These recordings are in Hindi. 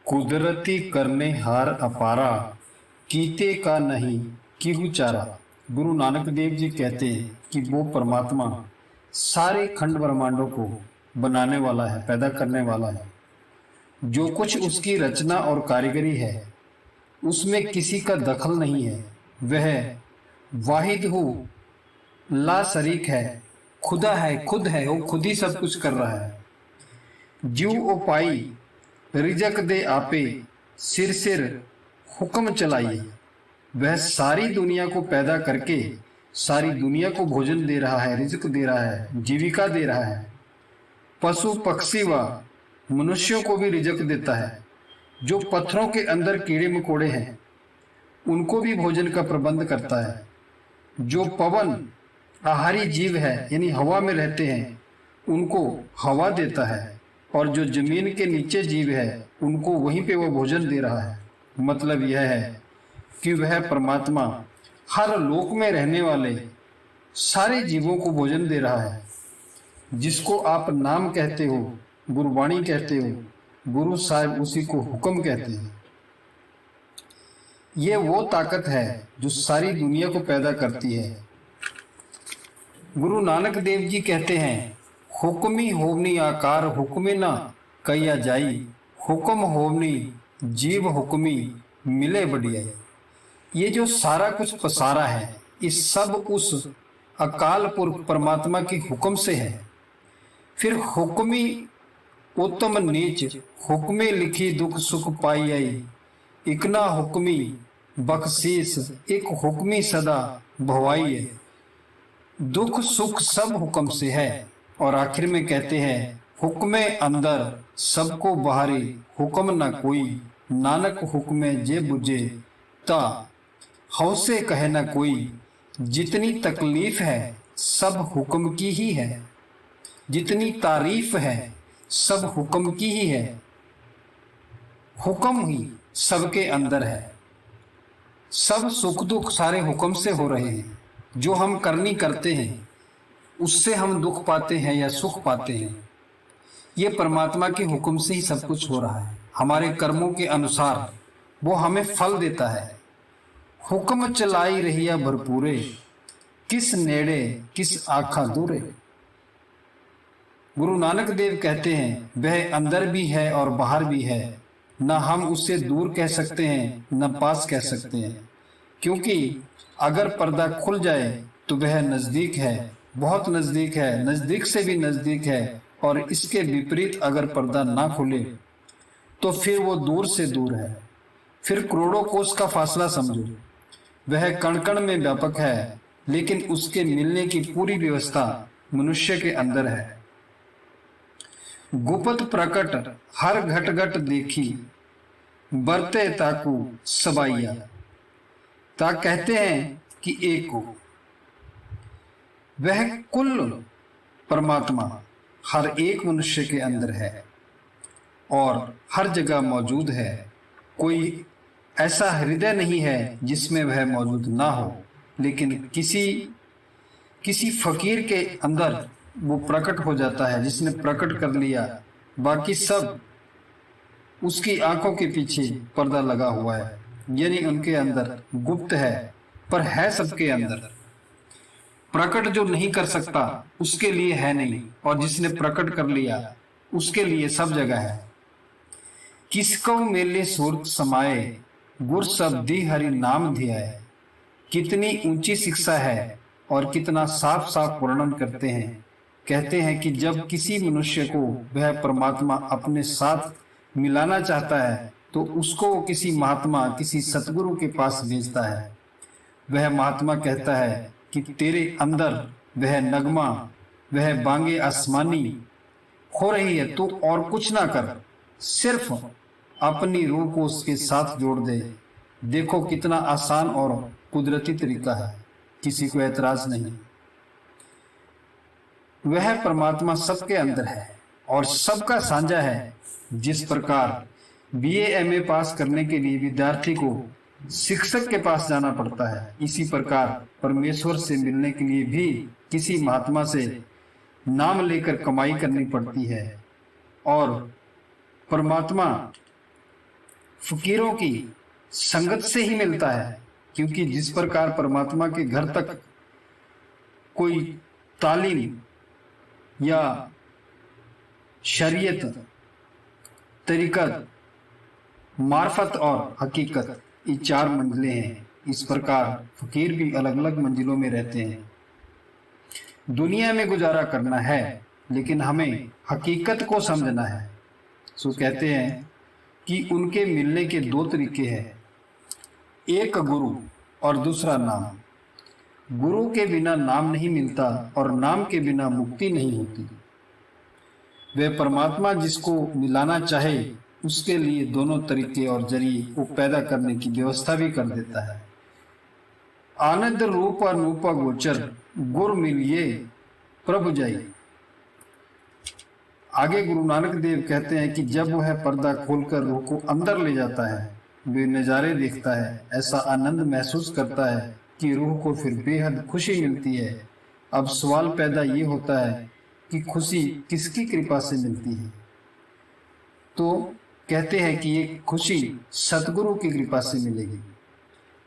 कुदरती करने हार अपारा, कीते का नहीं किहु चारा। गुरु नानक देव जी कहते हैं कि वो परमात्मा सारे खंड ब्रह्मांडों को बनाने वाला है, पैदा करने वाला है। जो कुछ उसकी रचना और कारीगरी है उसमें किसी का दखल नहीं है। वह वाहिद हो, ला शरीक है, खुदा है, खुद है, वो खुद ही सब कुछ कर रहा है। जीव ओ पाई रिजक दे आपे, सिर सिर हुक्म चलाइए। वह सारी दुनिया को पैदा करके सारी दुनिया को भोजन दे रहा है, रिजक दे रहा है, जीविका दे रहा है। पशु पक्षी व मनुष्यों को भी रिजक देता है। जो पत्थरों के अंदर कीड़े मकोड़े हैं उनको भी भोजन का प्रबंध करता है। जो पवन आहारी जीव है यानी हवा में रहते हैं उनको हवा देता है, और जो जमीन के नीचे जीव है उनको वहीं पे वो भोजन दे रहा है। मतलब यह है कि वह परमात्मा हर लोक में रहने वाले सारे जीवों को भोजन दे रहा है। जिसको आप नाम कहते हो, गुरबाणी कहते हो, गुरु साहिब उसी को हुक्म कहते हैं। ये वो ताकत है जो सारी दुनिया को पैदा करती है। गुरु नानक देव जी कहते हैं, हुक्मी होवनी आकार हुक्मे ना कहिया जाई, हुक्म होवनी जीव हुक्मी मिले बढ़िया। ये जो सारा कुछ पसारा है इस सब उस अकाल पुरख परमात्मा के हुक्म से है। फिर हुक्मी उत्तम नीच, हुक्मे लिखी दुख सुख पाई आई, इकना हुक्मी बख्शीस एक हुक्मी सदा भवाई है। दुख सुख सब हुक्म से है। और आखिर में कहते हैं, हुक्मे अंदर सबको बाहरी, हुक्म न कोई, नानक हुक्मे जे बुझे ता हौसे कहे न कोई। जितनी तकलीफ है सब हुक्म की ही है, जितनी तारीफ है सब हुक्म की ही है। हुक्म ही सबके अंदर है। सब सुख दुख सारे हुक्म से हो रहे हैं। जो हम करनी करते हैं उससे हम दुख पाते हैं या सुख पाते हैं, ये परमात्मा के हुक्म से ही सब कुछ हो रहा है। हमारे कर्मों के अनुसार वो हमें फल देता है। हुक्म चलाई रहिया भरपूरे, किस नेड़े किस आखा दूरे। गुरु नानक देव कहते हैं, वह अंदर भी है और बाहर भी है। न हम उससे दूर कह सकते हैं न पास कह सकते हैं, क्योंकि अगर पर्दा खुल जाए तो वह नजदीक है, बहुत नजदीक है, नजदीक से भी नजदीक है। और इसके विपरीत अगर पर्दा ना खुले तो फिर वो दूर से दूर है। फिर करोड़ों कोस का फासला समझो। वह कण कण में व्यापक है, लेकिन उसके मिलने की पूरी व्यवस्था मनुष्य के अंदर है। गुप्त प्रकट हर घट घट देखी, बरते ताकू सबाइया। ता कहते हैं कि एक को वह कुल परमात्मा हर एक मनुष्य के अंदर है और हर जगह मौजूद है। कोई ऐसा हृदय नहीं है जिसमें वह मौजूद ना हो, लेकिन किसी फकीर के अंदर वो प्रकट हो जाता है, जिसने प्रकट कर लिया। बाकी सब उसकी आंखों के पीछे पर्दा लगा हुआ है, यानी उनके अंदर गुप्त है, पर है सबके अंदर। प्रकट जो नहीं कर सकता उसके लिए है नहीं, और जिसने प्रकट कर लिया उसके लिए सब जगह है। किसको मेले सूरत समाये, गुर शब्दी हरि नाम ध्याए। कितनी ऊंची शिक्षा है और कितना साफ साफ वर्णन करते हैं। कहते हैं कि जब किसी मनुष्य को वह परमात्मा अपने साथ मिलाना चाहता है तो उसको किसी महात्मा, किसी सतगुरु के पास भेजता है। वह महात्मा कहता है कि तेरे अंदर वह नगमा, वह बांगे आसमानी हो रही है, तो और कुछ ना कर, सिर्फ अपनी रूह को उसके साथ जोड़ दे। देखो कितना आसान और कुदरती तरीका है, किसी को ऐतराज नहीं। वह परमात्मा सबके अंदर है और सबका साझा है। जिस प्रकार बीए एमए पास करने के लिए विद्यार्थी को शिक्षक के पास जाना पड़ता है, इसी प्रकार परमेश्वर से मिलने के लिए भी किसी महात्मा से नाम लेकर कमाई करनी पड़ती है। और परमात्मा फकीरों की संगत से ही मिलता है, क्योंकि जिस प्रकार परमात्मा के घर तक कोई तालीम या शरीयत, तरीकत, मार्फत और हकीकत, ये 4 मंजिलें हैं। इस प्रकार फकीर भी अलग अलग मंजिलों में रहते हैं। दुनिया में गुजारा करना है, लेकिन हमें हकीकत को समझना है। सो कहते हैं कि उनके मिलने के 2 तरीके हैं, एक गुरु और दूसरा नाम। गुरु के बिना नाम नहीं मिलता और नाम के बिना मुक्ति नहीं होती। वह परमात्मा जिसको मिलाना चाहे उसके लिए दोनों तरीके और जरिए वो पैदा करने की व्यवस्था भी कर देता है। आनंद रूप अनूप गोचर गुर मिलिए प्रभु जाई। आगे गुरु नानक देव कहते हैं कि जब वह पर्दा खोलकर रूह को अंदर ले जाता है, वे नज़ारे देखता है, ऐसा आनंद महसूस करता है कि रूह को फिर बेहद खुशी मिलती है। अब सवाल पैदा ये होता है कि खुशी किसकी कृपा से मिलती है? तो कहते हैं कि ये खुशी सतगुरु की कृपा से मिलेगी।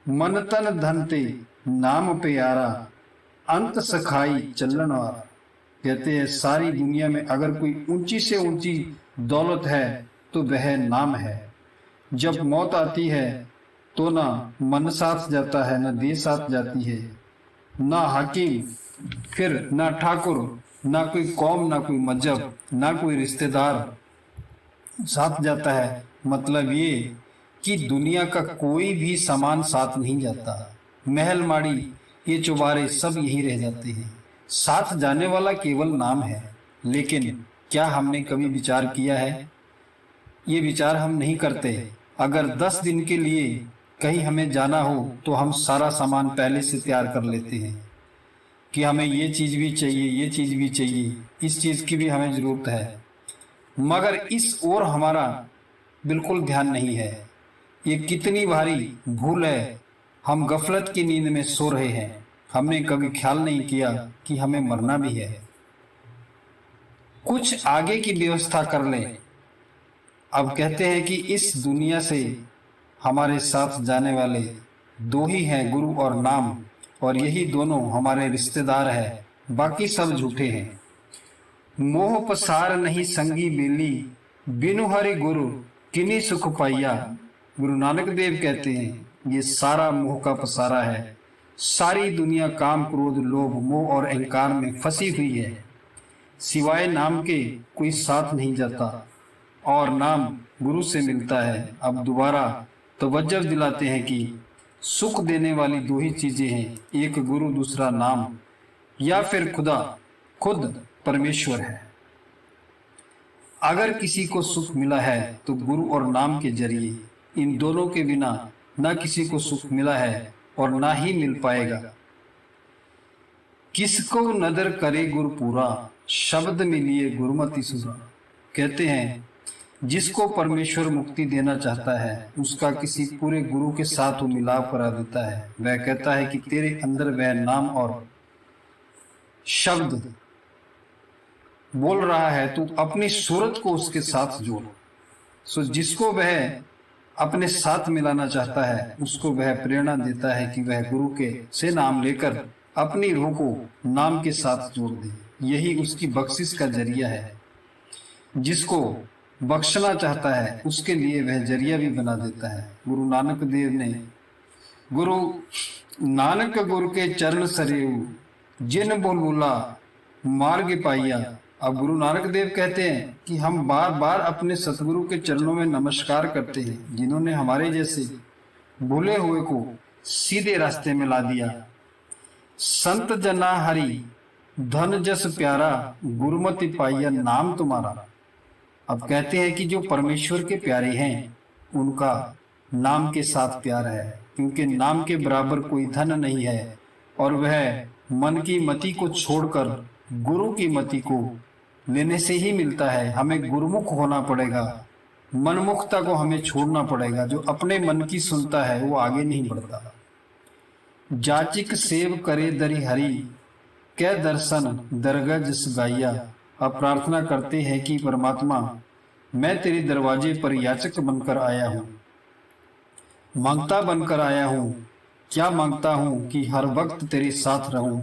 मन तन धन ते नाम प्यारा अंत सखाई चलन वाला। कहते हैं सारी दुनिया में अगर कोई ऊंची से ऊंची दौलत है तो वह नाम है। जब मौत आती है तो ना मन साथ जाता है, ना देह साथ जाती है, ना हाकिम, फिर ना ठाकुर, ना कोई कौम, ना कोई मजहब, ना कोई रिश्तेदार साथ जाता है। मतलब ये कि दुनिया का कोई भी सामान साथ नहीं जाता। महल माड़ी ये चुबारे सब यही रह जाते हैं। साथ जाने वाला केवल नाम है। लेकिन क्या हमने कभी विचार किया है? ये विचार हम नहीं करते। अगर 10 दिन के लिए कहीं हमें जाना हो तो हम सारा सामान पहले से तैयार कर लेते हैं कि हमें ये चीज़ भी चाहिए, ये चीज़ भी चाहिए, इस चीज़ की भी हमें ज़रूरत है, मगर इस ओर हमारा बिल्कुल ध्यान नहीं है। ये कितनी भारी भूल है। हम गफलत की नींद में सो रहे हैं। हमने कभी ख्याल नहीं किया कि हमें मरना भी है। कुछ आगे की व्यवस्था कर लें। अब कहते हैं कि इस दुनिया से हमारे साथ जाने वाले 2 ही हैं, गुरु और नाम, और यही दोनों हमारे रिश्तेदार हैं, बाकी सब झूठे हैं। मोह पसार नहीं संगी बेली बिनु हरि गुरु किन्हीं सुख पाइया। गुरु नानक देव कहते हैं ये सारा मोह का पसारा है। सारी दुनिया काम, क्रोध, लोभ, मोह और अहंकार में फंसी हुई है। सिवाय नाम के कोई साथ नहीं जाता और नाम गुरु से मिलता है। अब दोबारा तवज्जो दिलाते हैं कि सुख देने वाली 2 ही चीजें हैं, एक गुरु, दूसरा नाम, या फिर खुद परमेश्वर है। अगर किसी को सुख मिला है तो गुरु और नाम के जरिए। इन दोनों के बिना ना किसी को सुख मिला है और ना ही मिल पाएगा। किसको नदर करे गुरु पूरा शब्द मिलिए गुरुमति सुरा। कहते हैं जिसको परमेश्वर मुक्ति देना चाहता है उसका किसी पूरे गुरु के साथ वो मिलाप करा देता है। वह कहता है कि तेरे अंदर वह नाम और शब्द बोल रहा है, तू अपनी सूरत को उसके साथ जोड़। सो जिसको वह अपने साथ मिलाना चाहता है उसको वह प्रेरणा देता है कि वह गुरु के से नाम लेकर अपनी रूह को नाम के साथ जोड़ दे। यही उसकी बख्शिश का जरिया है। जिसको बख्शना चाहता है उसके लिए वह जरिया भी बना देता है। गुरु नानक देव ने गुरु नानक गुरु के चरण सरेऊ जिन बुलबुला मार्ग पाइया। अब गुरु नानक देव कहते हैं कि हम बार बार अपने सतगुरु के चरणों में नमस्कार करते हैं, जिन्होंने हमारे जैसे भूले हुए को सीधे रास्ते में ला दिया। संत जना हरि धन जस प्यारा गुरुमति पाइया नाम तुम्हारा। अब कहते हैं कि जो परमेश्वर के प्यारे हैं उनका नाम के साथ प्यार है, क्योंकि नाम के बराबर कोई धन नहीं है और वह मन की मति को छोड़कर गुरु की मति को लेने से ही मिलता है। हमें गुरुमुख होना पड़ेगा, मनमुखता को हमें छोड़ना पड़ेगा। जो अपने मन की सुनता है वो आगे नहीं बढ़ता। जाचिक सेव करे दरि हरि कै दर्शन दरगह जस गाइया। अब प्रार्थना करते हैं कि परमात्मा मैं तेरे दरवाजे पर याचक बनकर आया हूँ, मांगता बनकर आया हूँ, क्या मांगता हूँ कि हर वक्त तेरे साथ रहूं,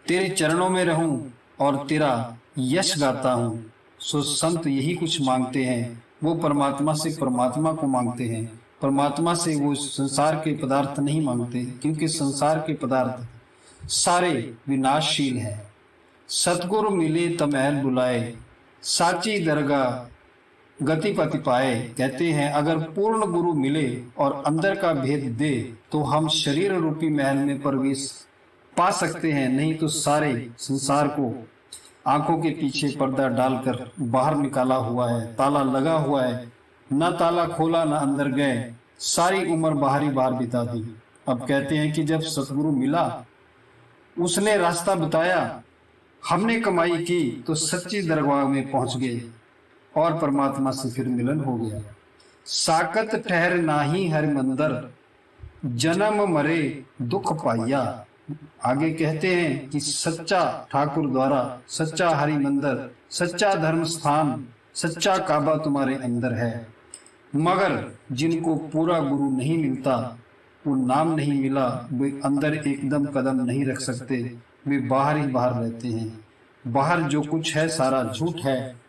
तेरे चरणों में रहूं और तेरा यश गाता हूँ। सो संत यही कुछ मांगते हैं, वो परमात्मा से परमात्मा को मांगते हैं, परमात्मा से वो संसार के पदार्थ नहीं मांगते, क्योंकि संसार के पदार्थ सारे विनाशशील हैं। सतगुरु मिले तमहल बुलाए, साची दरगाह गति पति पाए। कहते हैं अगर पूर्ण गुरु मिले और अंदर का भेद दे तो हम शरीर रूपी महल में प्रवेश पा सकते हैं, नहीं तो सारे संसार को आंखों के पीछे पर्दा डालकर बाहर निकाला हुआ है, ताला लगा हुआ है, ना ताला खोला ना अंदर गए, सारी उम्र बाहर ही बाहर बिता दी। अब कहते हैं कि जब सतगुरु मिला, उसने रास्ता बताया, हमने कमाई की तो सच्ची दरगाह में पहुंच गए और परमात्मा से फिर मिलन हो गया। साकत ठहर नाही हर मंदर, जन्म मरे दुख पाइया। आगे कहते हैं कि सच्चा ठाकुर द्वारा, सच्चा हरि मंदिर, सच्चा धर्म स्थान, सच्चा काबा तुम्हारे अंदर है। मगर जिनको पूरा गुरु नहीं मिलता, वो नाम नहीं मिला, वे अंदर एकदम कदम नहीं रख सकते, वे बाहर ही बाहर रहते हैं। बाहर जो कुछ है सारा झूठ है।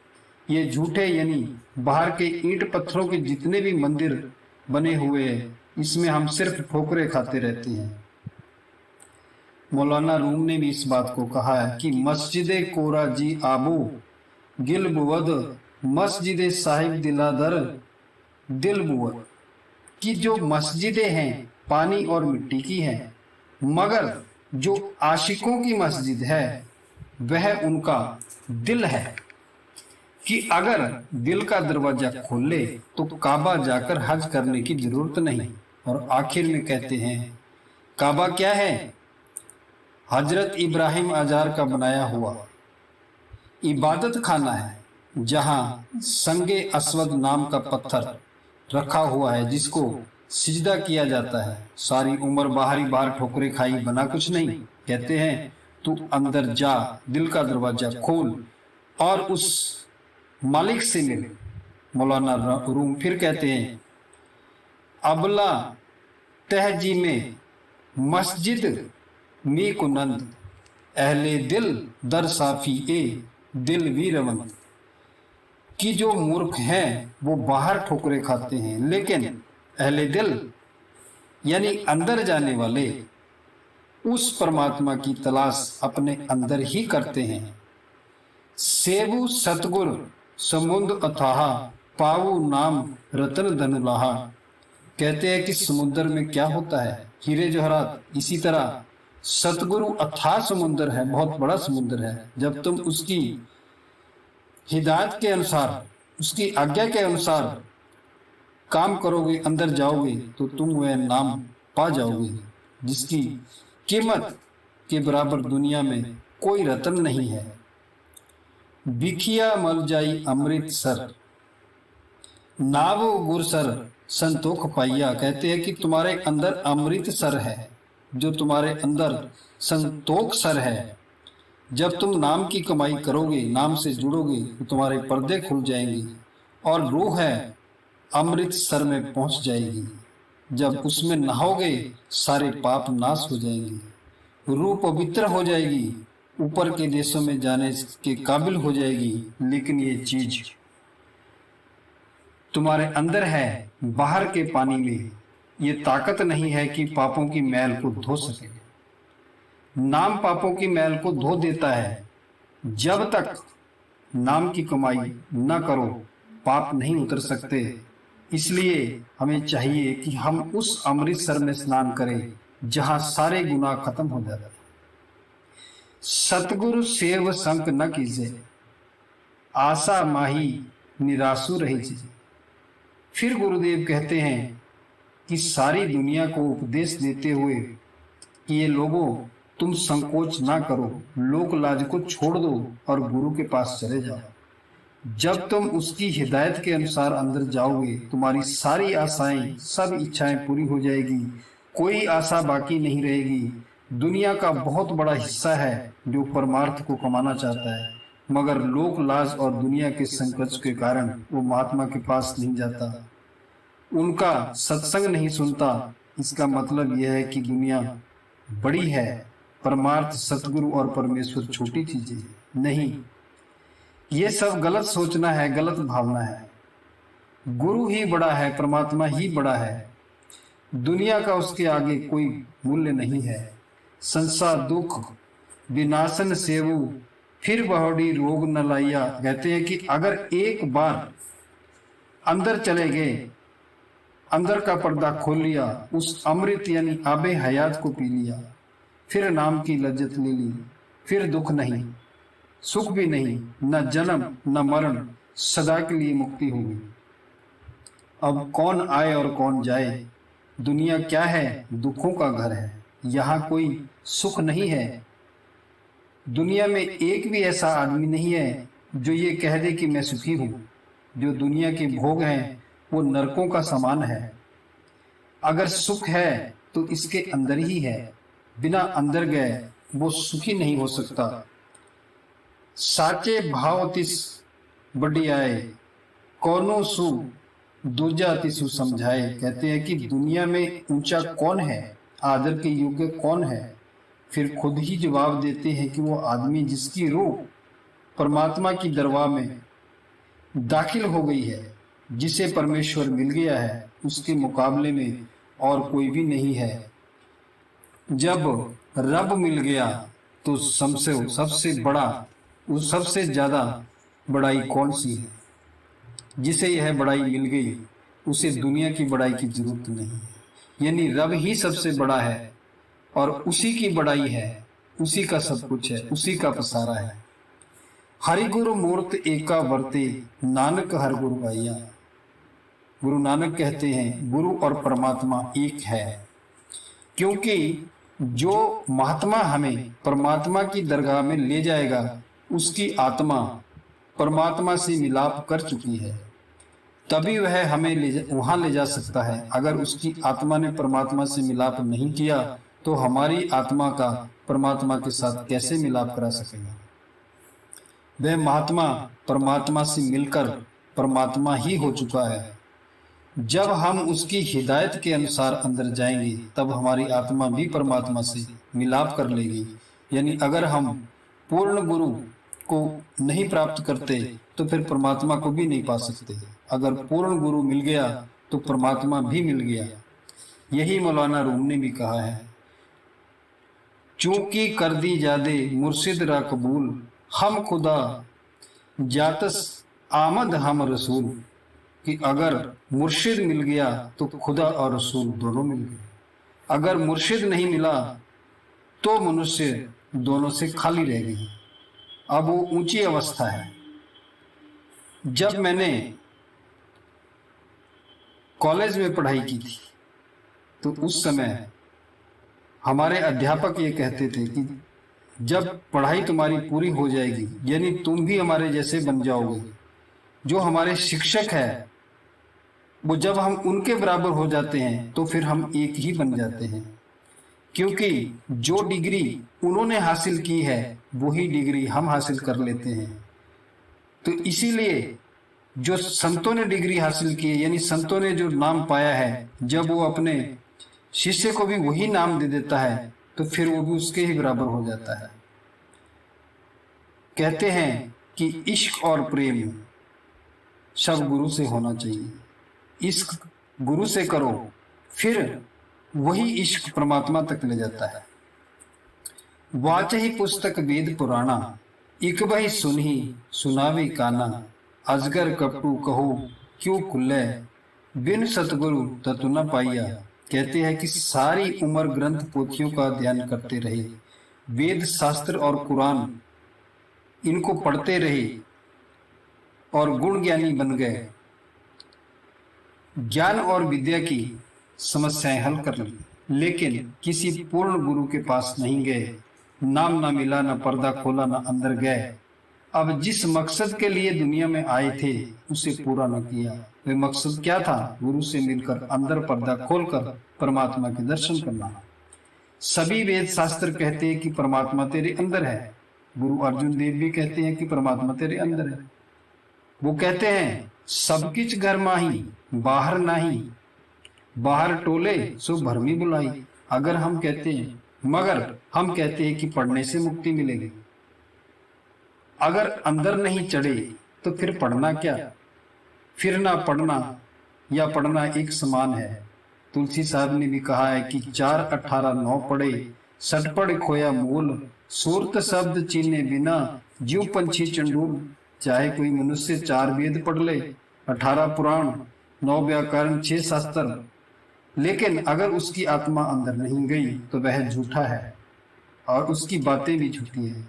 ये झूठे यानी बाहर के ईंट पत्थरों के जितने भी मंदिर बने हुए हैं, इसमें हम सिर्फ ठोकरे खाते रहते हैं। मौलाना रूम ने भी इस बात को कहा है कि मस्जिदे कोरा जी आबू गिल बुवद, मस्जिदे साहिब दिलादर दिल बुवद। कि जो मस्जिदें हैं पानी और मिट्टी की हैं, मगर जो आशिकों की मस्जिद है वह उनका दिल है। कि अगर दिल का दरवाजा खोल ले तो काबा जाकर हज करने की जरूरत नहीं। और आखिर में कहते हैं काबा क्या है? हजरत इब्राहिम आजार का बनाया हुआ इबादत खाना है, जहां संगे अस्वद नाम का पत्थर रखा हुआ है जिसको सिजदा किया जाता है। सारी उम्र बाहरी बाहर ठोकरे खाई, बना कुछ नहीं। कहते हैं तू अंदर जा, दिल का दरवाजा खोल और उस मालिक से मिले। मौलाना रूम फिर कहते हैं अबला तहजी में मस्जिद मी कुनंद, अहले दिल दर साफी ए दिल वीरवंत। कि जो मूर्ख हैं वो बाहर ठोकरे खाते हैं, लेकिन अहले दिल यानी अंदर जाने वाले उस परमात्मा की तलाश अपने अंदर ही करते हैं। सेबु सतगुर समुद्र अथाहा, पावु नाम रतन धनुलाहा। कहते हैं कि समुद्र में क्या होता है? हीरे जवाहरात। इसी तरह सतगुरु अथाह समुद्र है, बहुत बड़ा समुद्र है। जब तुम उसकी हिदायत के अनुसार, उसकी आज्ञा के अनुसार काम करोगे, अंदर जाओगे, तो तुम वह नाम पा जाओगे जिसकी कीमत के बराबर दुनिया में कोई रतन नहीं है। बिखिया मल जाई अमृतसर, नावो गुरसर संतोख पाइया। कहते हैं कि तुम्हारे अंदर अमृतसर है, जो तुम्हारे अंदर संतोख सर है। जब तुम नाम की कमाई करोगे, नाम से जुड़ोगे, तो तुम्हारे पर्दे खुल जाएंगे और रूह है अमृतसर में पहुंच जाएगी। जब उसमें नहाओगे सारे पाप नाश हो जाएंगे, रूह पवित्र हो जाएगी, ऊपर के देशों में जाने के काबिल हो जाएगी। लेकिन ये चीज तुम्हारे अंदर है, बाहर के पानी में ये ताकत नहीं है कि पापों की मैल को धो सके। नाम पापों की मैल को धो देता है। जब तक नाम की कमाई न करो पाप नहीं उतर सकते। इसलिए हमें चाहिए कि हम उस अमृतसर में स्नान करें जहां सारे गुनाह खत्म हो जाते हैं। सतगुरु सेव संक न कीजे, आशा माही निराशु रही जी। फिर गुरुदेव कहते हैं कि सारी दुनिया को उपदेश देते हुए कि ये लोगों तुम संकोच ना करो, लोक लाज को छोड़ दो और गुरु के पास चले जाओ। जब तुम उसकी हिदायत के अनुसार अंदर जाओगे, तुम्हारी सारी आशाएं, सब इच्छाएं पूरी हो जाएगी, कोई आशा बाकी नहीं रहेगी। दुनिया का बहुत बड़ा हिस्सा है जो परमार्थ को कमाना चाहता है, मगर लोक लाज और दुनिया के संकट के कारण वो महात्मा के पास नहीं जाता। उनका सत्संग नहीं सुनता, इसका मतलब यह है कि दुनिया बड़ी है, परमार्थ सतगुरु और परमेश्वर छोटी चीजें हैं। नहीं, ये सब गलत सोचना है, गलत भावना है। गुरु ही बड़ा है, परमात्मा ही बड़ा है। दुनिया का उसके आगे कोई मूल्य नहीं है। संसार दुख विनाशन सेवु, फिर बहुड़ी रोग न लाइया। कहते हैं कि अगर एक बार अंदर चले गए, अंदर का पर्दा खोल लिया, उस अमृत यानी आबे हयात को पी लिया, फिर नाम की लज्जत ले ली, फिर दुख नहीं, सुख भी नहीं, न जन्म न मरण, सदा के लिए मुक्ति होगी। अब कौन आए और कौन जाए, दुनिया क्या है, दुखों का घर है, यहाँ कोई सुख नहीं है। दुनिया में एक भी ऐसा आदमी नहीं है जो ये कह दे कि मैं सुखी हूँ। जो दुनिया के भोग हैं वो नरकों का समान है। अगर सुख है तो इसके अंदर ही है, बिना अंदर गए वो सुखी नहीं हो सकता। साचे भाव तिस बड़ी आए, कौनो सु दूजा तिसु समझाए। कहते हैं कि दुनिया में ऊंचा कौन है, आदर के योग्य कौन है, फिर खुद ही जवाब देते हैं कि वो आदमी जिसकी रूह परमात्मा की दरबार में दाखिल हो गई है, जिसे परमेश्वर मिल गया है, उसके मुकाबले में और कोई भी नहीं है। जब रब मिल गया तो सबसे बड़ा, उस सबसे ज्यादा बड़ाई कौन सी है। जिसे यह बड़ाई मिल गई उसे दुनिया की बड़ाई की जरूरत नहीं है। यानी रब ही सबसे बड़ा है और उसी की बड़ाई है, उसी का सब कुछ है, उसी का पसारा है। हरि गुरु मूर्त एका वर्ते, नानक हर गुरु गाइया। गुरु नानक कहते हैं गुरु और परमात्मा एक है, क्योंकि जो महात्मा हमें परमात्मा की दरगाह में ले जाएगा उसकी आत्मा परमात्मा से मिलाप कर चुकी है, तभी वह हमें वहां ले जा सकता है। अगर उसकी आत्मा ने परमात्मा से मिलाप नहीं किया तो हमारी आत्मा का परमात्मा के साथ कैसे मिलाप करा सकेगा। वह महात्मा परमात्मा से मिलकर परमात्मा ही हो चुका है। जब हम उसकी हिदायत के अनुसार अंदर जाएंगे तब हमारी आत्मा भी परमात्मा से मिलाप कर लेगी। यानी अगर हम पूर्ण गुरु को नहीं प्राप्त करते तो फिर परमात्मा को भी नहीं पा सकते। अगर पूर्ण गुरु मिल गया तो परमात्मा भी मिल गया। यही मौलाना रूम ने भी कहा है, चूंकि कर दी जादे मुर्शिद रा कबूल, हम खुदा जातस आमद हम रसूल। कि अगर मुर्शिद मिल गया तो खुदा और रसूल दोनों मिल गए। अगर मुर्शिद नहीं मिला तो मनुष्य दोनों से खाली रह गई। अब वो ऊंची अवस्था है। जब मैंने कॉलेज में पढ़ाई की थी तो उस समय हमारे अध्यापक ये कहते थे कि जब पढ़ाई तुम्हारी पूरी हो जाएगी, यानी तुम भी हमारे जैसे बन जाओगे। जो हमारे शिक्षक है वो जब हम उनके बराबर हो जाते हैं तो फिर हम एक ही बन जाते हैं, क्योंकि जो डिग्री उन्होंने हासिल की है वही डिग्री हम हासिल कर लेते हैं। तो इसीलिए जो संतों ने डिग्री हासिल की है, यानी संतों ने जो नाम पाया है, जब वो अपने शिष्य को भी वही नाम दे देता है तो फिर वो भी उसके ही बराबर हो जाता है। कहते हैं कि इश्क और प्रेम सब गुरु से होना चाहिए। इश्क गुरु से करो, फिर वही इश्क परमात्मा तक ले जाता है। वाच ही पुस्तक वेद पुराना, इक बही सुनही सुनावे काना। अजगर कपटू कहो क्यों खुले, बिन सतगुरु ततु न पाइया। कहते हैं कि सारी उम्र ग्रंथ पोथियों का ध्यान करते रहे, वेद शास्त्र और कुरान इनको पढ़ते रहे और गुण ज्ञानी बन गए। ज्ञान और विद्या की समस्याएं हल कर ली, लेकिन किसी पूर्ण गुरु के पास नहीं गए। नाम ना मिला, ना पर्दा खोला, ना अंदर गए। अब जिस मकसद के लिए दुनिया में आए थे उसे पूरा न किया। वह मकसद क्या था? गुरु से मिलकर अंदर पर्दा खोलकर परमात्मा के दर्शन करना। सभी वेद शास्त्र कहते हैं कि परमात्मा तेरे अंदर है। गुरु अर्जुन देव भी कहते हैं कि परमात्मा तेरे अंदर है। वो कहते हैं सब किछ घर माही बाहर नाही, बाहर टोले सो भरमी बुलाई। अगर हम कहते हैं मगर हम कहते हैं कि पढ़ने से मुक्ति मिलेगी। अगर अंदर नहीं चढ़े तो फिर पढ़ना क्या। फिर ना पढ़ना या पढ़ना एक समान है। तुलसी साहब ने भी कहा है कि 4:18 9 पढ़े, सट पढ़ खोया मूल, सूरत शब्द चीने बिना, जीव पंछी चंडूल। चाहे कोई मनुष्य 4 वेद पढ़ ले, 18 पुराण, 9 व्याकरण, 6 शास्त्र, लेकिन अगर उसकी आत्मा अंदर नहीं गई तो वह झूठा है और उसकी बातें भी झूठी हैं,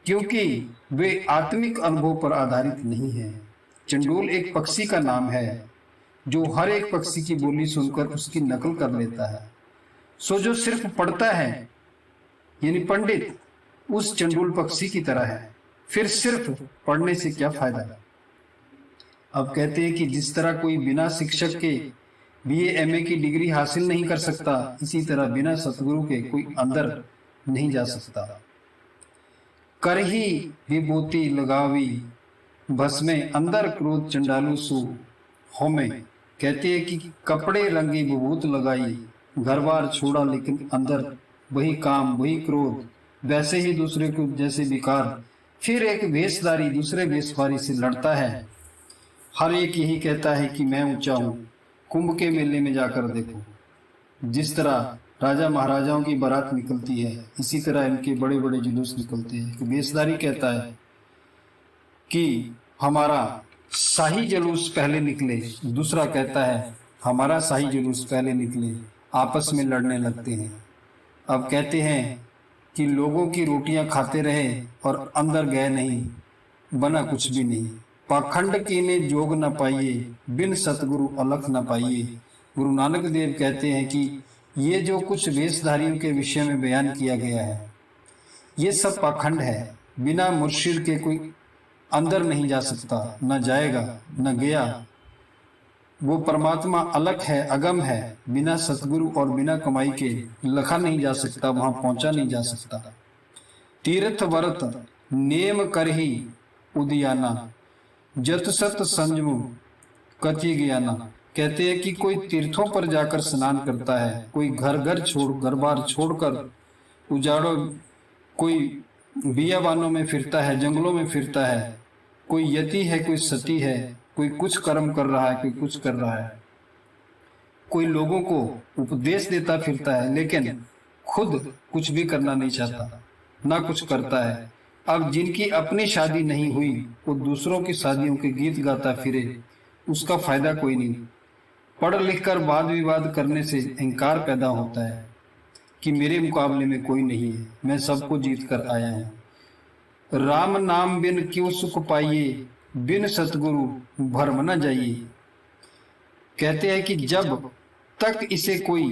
क्योंकि वे आत्मिक अनुभव पर आधारित नहीं है। चंडूल एक पक्षी का नाम है जो हर एक पक्षी की बोली सुनकर उसकी नकल कर लेता है। सो जो सिर्फ पढ़ता है यानी पंडित उस चंडूल पक्षी की तरह है। फिर सिर्फ पढ़ने से क्या फायदा। अब कहते हैं कि जिस तरह कोई बिना शिक्षक के बीए एमए की डिग्री हासिल नहीं कर सकता, इसी तरह बिना सतगुरु के कोई अंदर नहीं जा सकता। कर ही विभूति लगावी भस्मे, अंदर क्रोध चंडालू सु होमे। कहते हैं कि कपड़े रंगी विभूत लगाई, घर बार छोड़ा लेकिन अंदर वही काम वही क्रोध, वैसे ही दूसरे को जैसे विकार। फिर एक वेशधारी दूसरे वेशधारी से लड़ता है। हर एक यही कहता है कि मैं ऊंचा हूं। कुंभ के मेले में जाकर देखो, जिस तरह राजा महाराजाओं की बारात निकलती है, इसी तरह इनके बड़े बड़े जुलूस निकलते हैं। वेशधारी कहता है कि हमारा शाही जुलूस पहले निकले, दूसरा कहता है हमारा शाही जुलूस पहले निकले, आपस में लड़ने लगते हैं। अब कहते हैं कि लोगों की रोटियां खाते रहे और अंदर गए नहीं, बना कुछ भी नहीं। पाखंड कीने जोग न पाइए, बिन सतगुरु अलख न पाइए। गुरु नानक देव कहते हैं कि ये जो कुछ वेशधारियों के विषय में बयान किया गया है, ये सब पाखंड है। बिना मुर्शिद के कोई अंदर नहीं जा सकता, न जाएगा न गया। वो परमात्मा अलग है, अगम है। बिना सतगुरु और बिना कमाई के लखा नहीं जा सकता, वहां पहुंचा नहीं जा सकता। तीर्थ व्रत नेम कर ही उदियाना, जत सत संजम कति ज्ञाना। कहते हैं कि कोई तीर्थों पर जाकर स्नान करता है, कोई घर बार छोड़कर उजाड़ो, कोई बियाबानों में फिरता है, जंगलों में फिरता है, कोई यति है, कोई सती है, कोई कुछ कर्म कर रहा है, कोई कुछ कर रहा है, कोई लोगों को उपदेश देता फिरता है, लेकिन खुद कुछ भी करना नहीं चाहता, ना कुछ करता है। अब जिनकी अपनी शादी नहीं हुई वो दूसरों की शादियों के गीत गाता फिरे, उसका फायदा कोई नहीं। पढ़ लिख कर वाद विवाद करने से अहंकार पैदा होता है कि मेरे मुकाबले में कोई नहीं है, मैं सबको जीत कर आया हूं। राम नाम बिन क्यों सुख पाइए, बिन सतगुरु भरम न जाइए। कहते हैं कि जब तक इसे कोई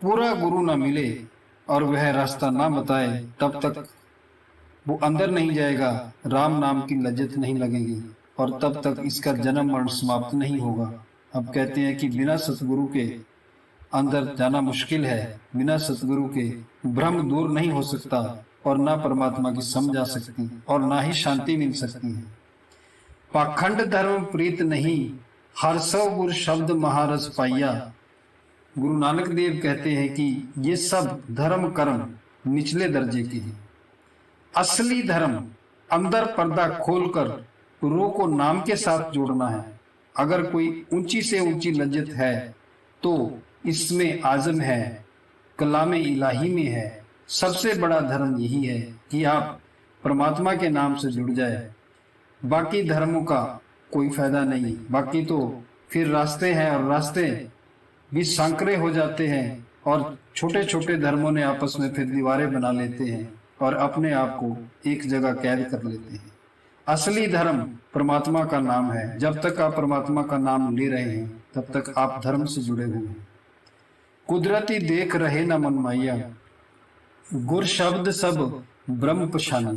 पूरा गुरु न मिले और वह रास्ता ना बताए, तब तक वो अंदर नहीं जाएगा, राम नाम की लज्जत नहीं लगेगी और तब तक इसका जन्म मरण समाप्त नहीं होगा। अब कहते हैं कि बिना सतगुरु के अंदर जाना मुश्किल है, बिना सतगुरु के भ्रम दूर नहीं हो सकता और ना परमात्मा की समझ आ सकती और ना ही शांति मिल सकती है। पाखंड धर्म प्रीत नहीं, हर सौ गुर शब्द महारस पाइया। गुरु नानक देव कहते हैं कि ये सब धर्म कर्म निचले दर्जे के हैं। असली धर्म अंदर पर्दा खोलकर रूह को नाम के साथ जोड़ना है। अगर कोई ऊंची से ऊंची लज्जत है तो इसमें आजम है, कलामे इलाही में है। सबसे बड़ा धर्म यही है कि आप परमात्मा के नाम से जुड़ जाए। बाकी धर्मों का कोई फायदा नहीं, बाकी तो फिर रास्ते हैं और रास्ते भी सांकरे हो जाते हैं और छोटे छोटे धर्मों ने आपस में फिर दीवारें बना लेते हैं और अपने आप को एक जगह कैद कर लेते हैं। असली धर्म परमात्मा का नाम है। जब तक आप परमात्मा का नाम ले रहे हैं तब तक आप धर्म से जुड़े हुए हैं। कुदरती देख रहे न मन माया, गुर शब्द सब ब्रह्म पशानी।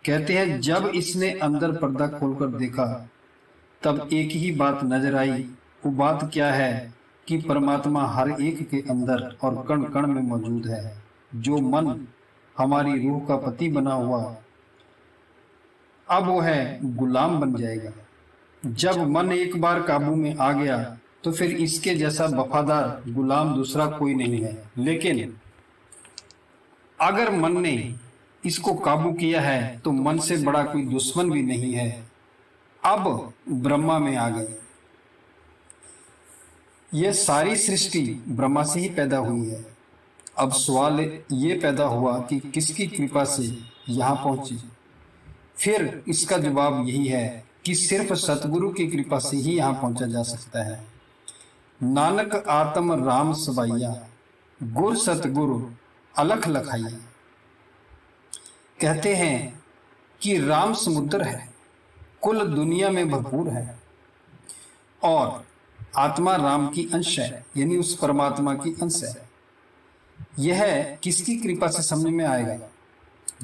कहते हैं जब इसने अंदर पर्दा खोलकर देखा तब एक ही बात नजर आई। वो बात क्या है कि परमात्मा हर एक के अंदर और कण कण में मौजूद है। जो मन हमारी रूह का पति बना हुआ अब वो है गुलाम बन जाएगा। जब मन एक बार काबू में आ गया तो फिर इसके जैसा वफादार गुलाम दूसरा कोई नहीं है। लेकिन अगर मन ने इसको काबू किया है तो मन से बड़ा कोई दुश्मन भी नहीं है। अब ब्रह्मा में आ गए। यह सारी सृष्टि ब्रह्मा से ही पैदा हुई है। अब सवाल ये पैदा हुआ कि किसकी कृपा से यहाँ पहुंची। फिर इसका जवाब यही है कि सिर्फ सतगुरु की कृपा से ही यहाँ पहुंचा जा सकता है। नानक आत्म राम सबाइया, गुर सतगुरु अलख लखाइया। कहते हैं कि राम समुद्र है, कुल दुनिया में भरपूर है, और आत्मा राम की अंश है, यानी उस परमात्मा की अंश है। यह किसकी कृपा से समझ में आएगा?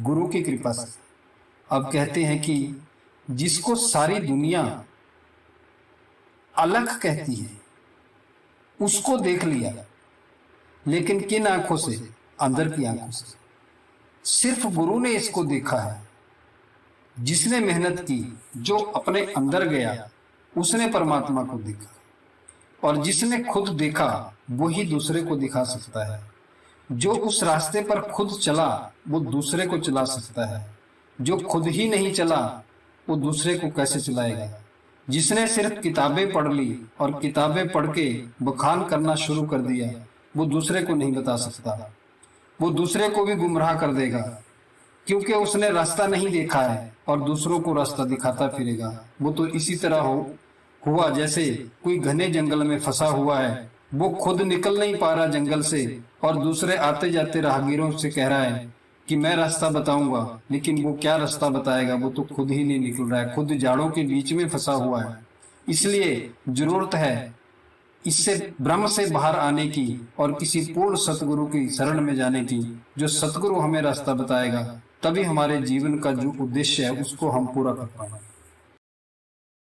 गुरु की कृपा से। अब कहते हैं कि जिसको सारी दुनिया अलग कहती है उसको देख लिया, लेकिन किन आंखों से? अंदर की आंखों से। सिर्फ गुरु ने इसको देखा है। जिसने मेहनत की, जो अपने अंदर गया, उसने परमात्मा को देखा। और जिसने खुद देखा वो ही दूसरे को दिखा सकता है। जो उस रास्ते पर खुद चला वो दूसरे को चला सकता है। जो खुद ही नहीं चला वो दूसरे को कैसे चलाएगा? जिसने सिर्फ किताबें पढ़ ली और किताबें पढ़ के बखान करना शुरू कर दिया, वो दूसरे को नहीं बता सकता। वो दूसरे को भी गुमराह कर देगा, क्योंकि उसने रास्ता नहीं देखा है और दूसरों को रास्ता दिखाता फिरेगा। वो तो इसी तरह हुआ जैसे कोई घने जंगल में फंसा हुआ है, वो खुद निकल नहीं पा रहा जंगल से, और दूसरे आते जाते राहगीरों से कह रहा है कि मैं रास्ता बताऊंगा, लेकिन वो क्या रास्ता बताएगा? वो तो खुद ही नहीं निकल रहा है, खुद झाड़ों के बीच में फंसा हुआ है। इसलिए जरूरत है इससे ब्रह्म से बाहर आने की और किसी पूर्ण सतगुरु की शरण में जाने की। जो सतगुरु हमें रास्ता बताएगा, तभी हमारे जीवन का जो उद्देश्य है उसको हम पूरा कर पाएंगे।